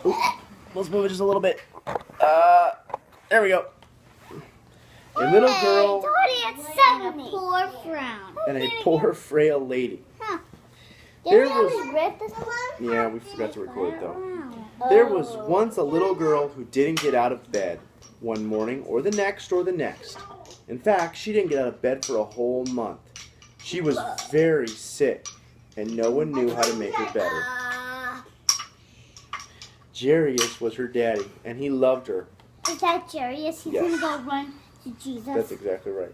Ooh, let's move it just a little bit. There we go. A little girl poor frown. and a poor frail lady. Huh. There Did we was- already read this one? Yeah, we forgot to record it though. There was once a little girl who didn't get out of bed one morning or the next or the next. In fact, she didn't get out of bed for a whole month. She was very sick and no one knew how to make her better. Jairus was her daddy and he loved her. Is that Jairus? He's Yes. gonna go run to Jesus. That's exactly right.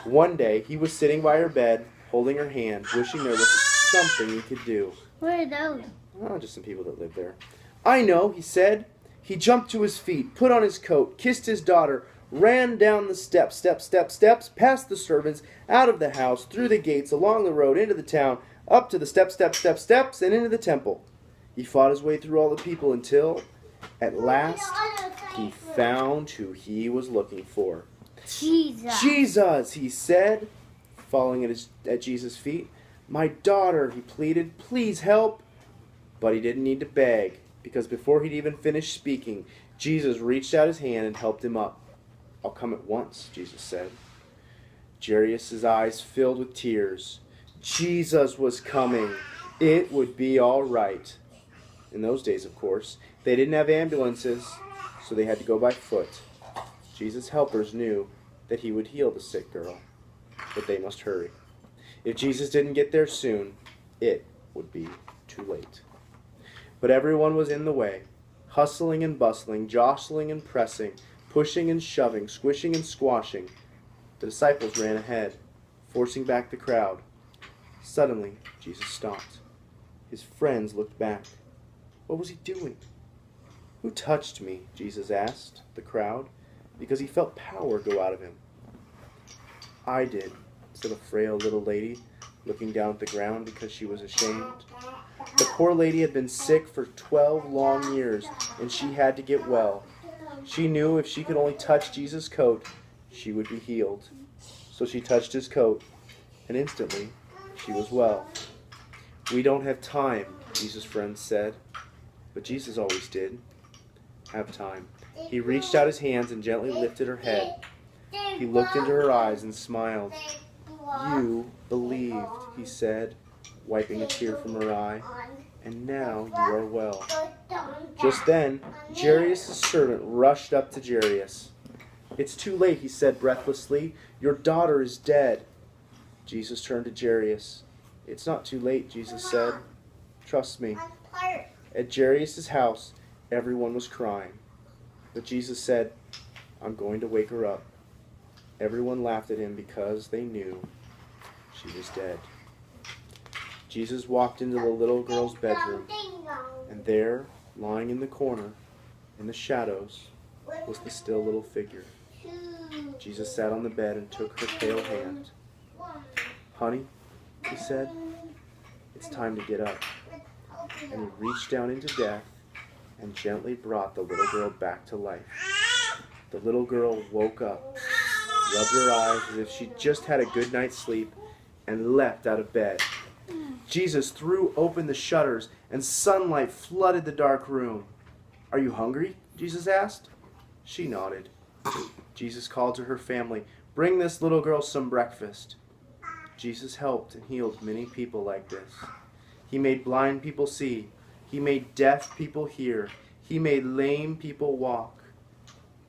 One day, he was sitting by her bed, holding her hand, wishing there was something he could do. Where are those? Oh, just some people that live there. I know, he said. He jumped to his feet, put on his coat, kissed his daughter, ran down the steps, past the servants, out of the house, through the gates, along the road, into the town, up to the steps, and into the temple. He fought his way through all the people until, at last, he found who he was looking for. Jesus. Jesus, he said, falling at Jesus' feet. My daughter, he pleaded, please help. But he didn't need to beg, because before he'd even finished speaking, Jesus reached out his hand and helped him up. I'll come at once, Jesus said. Jairus' eyes filled with tears. Jesus was coming. It would be all right. In those days, of course, they didn't have ambulances, so they had to go by foot. Jesus' helpers knew that he would heal the sick girl, but they must hurry. If Jesus didn't get there soon, it would be too late. But everyone was in the way, hustling and bustling, jostling and pressing, pushing and shoving, squishing and squashing. The disciples ran ahead, forcing back the crowd. Suddenly, Jesus stopped. His friends looked back. What was he doing? Who touched me? Jesus asked the crowd, because he felt power go out of him. I did, said a frail little lady, looking down at the ground because she was ashamed. The poor lady had been sick for 12 long years, and she had to get well. She knew if she could only touch Jesus' coat, she would be healed. So she touched his coat, and instantly she was well. We don't have time, Jesus' friends said, but Jesus always did have time. He reached out his hands and gently lifted her head. He looked into her eyes and smiled. You believed, he said, wiping a tear from her eye, and now you are well. Just then, Jairus' servant rushed up to Jairus. It's too late, he said breathlessly. Your daughter is dead. Jesus turned to Jairus. It's not too late, Jesus said. Trust me. At Jairus' house, everyone was crying. But Jesus said, I'm going to wake her up. Everyone laughed at him because they knew she was dead. Jesus walked into the little girl's bedroom, and there, lying in the corner, in the shadows, was the still little figure. Jesus sat on the bed and took her pale hand. Honey, he said, it's time to get up. And he reached down into death and gently brought the little girl back to life. The little girl woke up, rubbed her eyes as if she'd just had a good night's sleep, and leapt out of bed. Jesus threw open the shutters, and sunlight flooded the dark room. Are you hungry? Jesus asked. She nodded. Jesus called to her family, bring this little girl some breakfast. Jesus helped and healed many people like this. He made blind people see. He made deaf people hear. He made lame people walk.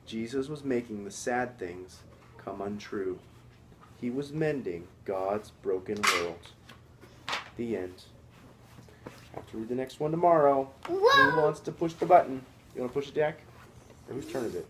Jesus was making the sad things come untrue. He was mending God's broken world. The end. I have to read the next one tomorrow. Who wants to push the button? You want to push it, Jack? Or whose turn is it?